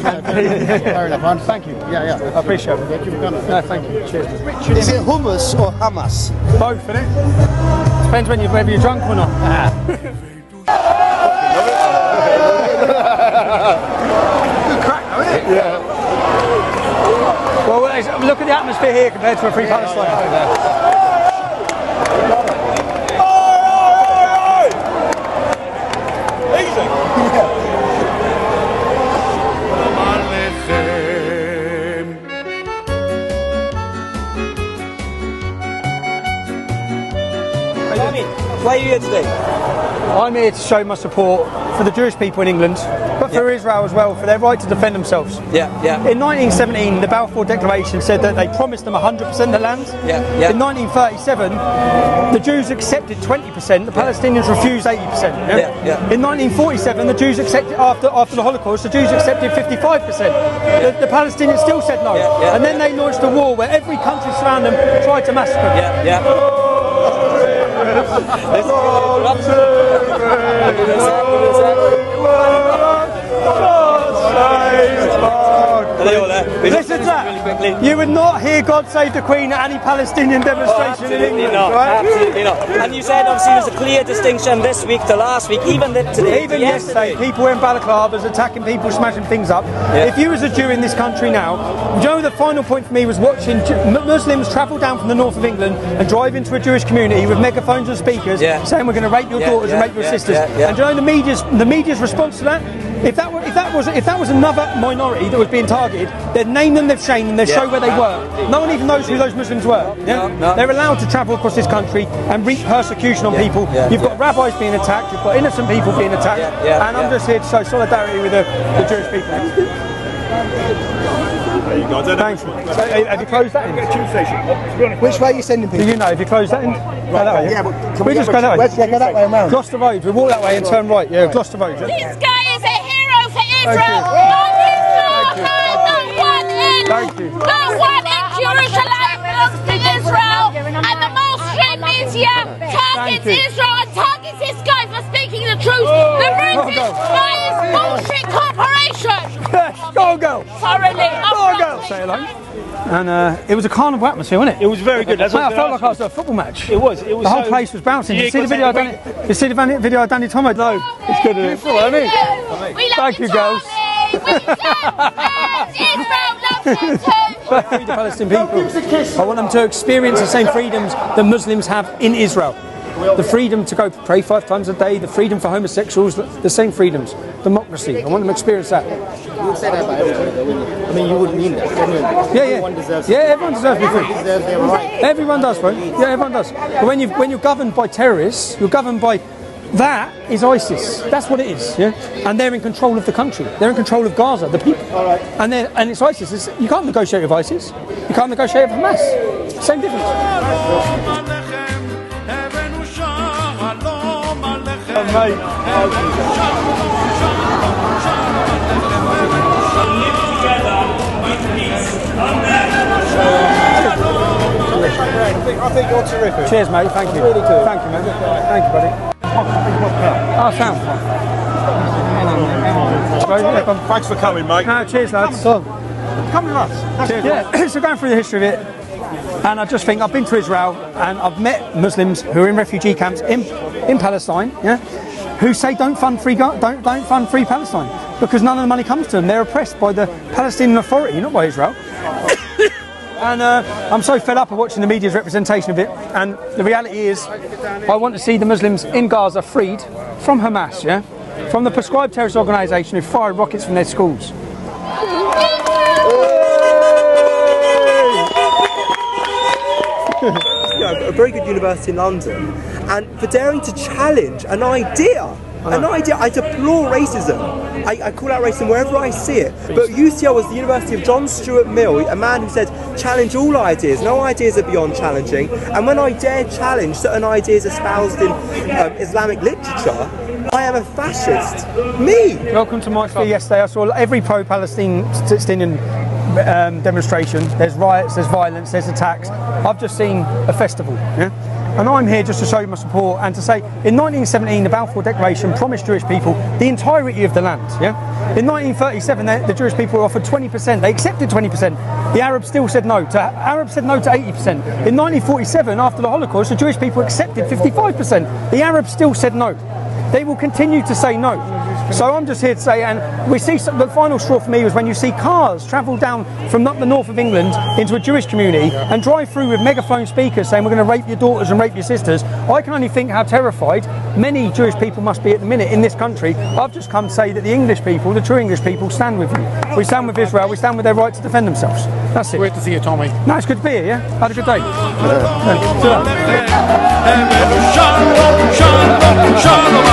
Fair enough, man. Thank you. Yeah. I appreciate it. Thank you for coming. No, thank you. Cheers. Is it hummus or Hamas? Both, innit? Depends whether you're drunk or not. Good crack, though, isn't it? Yeah. Well, look at the atmosphere here compared to a Free Palestine. Why are you here today? I'm here to show my support for the Jewish people in England, but for Israel as well, for their right to defend themselves. In 1917, the Balfour Declaration said that they promised them 100% of the land. In 1937, the Jews accepted 20%, the Palestinians refused 80%. In 1947, the Jews accepted, after the Holocaust, the Jews accepted 55%. The Palestinians still said no. And then they launched a war where every country surrounding them tried to massacre them. Listen to that. You would not hear God Save the Queen at any Palestinian demonstration in England, right? Absolutely not. And you said obviously there's a clear distinction this week to last week, even today. Even yesterday, people wearing balaclavas, attacking people, smashing things up. If you was a Jew in this country now, do you know the final point for me was watching Muslims travel down from the north of England and drive into a Jewish community with megaphones and speakers saying we're going to rape your daughters and rape your sisters. And do you know the media's response to that? If that was another minority that was being targeted, they'd name them, they'd shame them, they'd show where they were. No one even knows who those Muslims were. They're allowed to travel across this country and wreak persecution on people. You've got rabbis being attacked, you've got innocent people being attacked, and I'm just here to show solidarity with the Jewish people. Thanks. So, have you closed that in? Which way are you sending people? Do you know? Have you closed that in? Go that way. Yeah, but can we just go that way? Go that way around. Gloucester Road. We walk that way and turn right. Yeah, Gloucester Road. This guy is a hero for Israel. Thank you. No one in Jerusalem belongs to Israel. And the mainstream media targets Israel and targets this guy for speaking the truth. The British bullshit corporation. Go. Thoroughly. Go. Say hello. And it was a carnival atmosphere, wasn't it? It was very good. I felt like I was at a football match. It was. The whole place was bouncing. Did you see the video? You see the video of Danny Tomo? No. It's good, isn't it? We love Thank you, girls. Israel loves you too. Free the Palestinian people. I want them to experience the same freedoms that Muslims have in Israel. The freedom to go pray 5 times a day, the freedom for homosexuals, the same freedoms. Democracy. I want them to experience that. You would say that about everybody, though, wouldn't you? I mean, you would mean that. Everyone deserves everyone deserves to be free. Everyone deserves their right. Everyone does, bro. Yeah, everyone does. But when you're governed by terrorists, you're governed by that is ISIS. That's what it is. Yeah, and they're in control of the country. They're in control of Gaza, the people. All right. And it's ISIS. You can't negotiate with ISIS. You can't negotiate with Hamas. Same difference. Mate. I think you're terrific. Cheers, mate. Thank you. Really good. Thank you, mate. Thank you, buddy. Oh, sound. Thanks for coming, mate. No, cheers, lads. Come with us. Cheers. Yeah, so going through the history of it, and I just think I've been to Israel and I've met Muslims who are in refugee camps in Palestine, who say don't fund free Palestine because none of the money comes to them. They're oppressed by the Palestinian Authority, not by Israel. And I'm so fed up of watching the media's representation of it. And the reality is, I want to see the Muslims in Gaza freed from Hamas, from the prescribed terrorist organisation who fire rockets from their schools. A very good university in London, and for daring to challenge an idea. I deplore racism. I call out racism wherever I see it. But UCL was the University of John Stuart Mill, a man who said, challenge all ideas. No ideas are beyond challenging. And when I dare challenge certain ideas espoused in Islamic literature, I am a fascist. Me! Welcome to my club. Yesterday I saw every pro-Palestinian demonstration. There's riots, there's violence, there's attacks. I've just seen a festival, and I'm here just to show you my support and to say in 1917 the Balfour Declaration promised Jewish people the entirety of the land, In 1937, the Jewish people were offered 20%. They accepted 20%. The Arabs still said no. Arabs said no to 80%. In 1947, after the Holocaust, the Jewish people accepted 55%. The Arabs still said no. They will continue to say no. So I'm just here to say, and we see the final straw for me was when you see cars travel down from up the north of England into a Jewish community and drive through with megaphone speakers saying we're going to rape your daughters and rape your sisters. I can only think how terrified many Jewish people must be at the minute in this country. I've just come to say that the English people, the true English people, stand with you. We stand with Israel. We stand with their right to defend themselves. That's it. Great to see you, Tommy. No, it's good to be here, yeah? Had a good day. Shalom, shalom, shalom,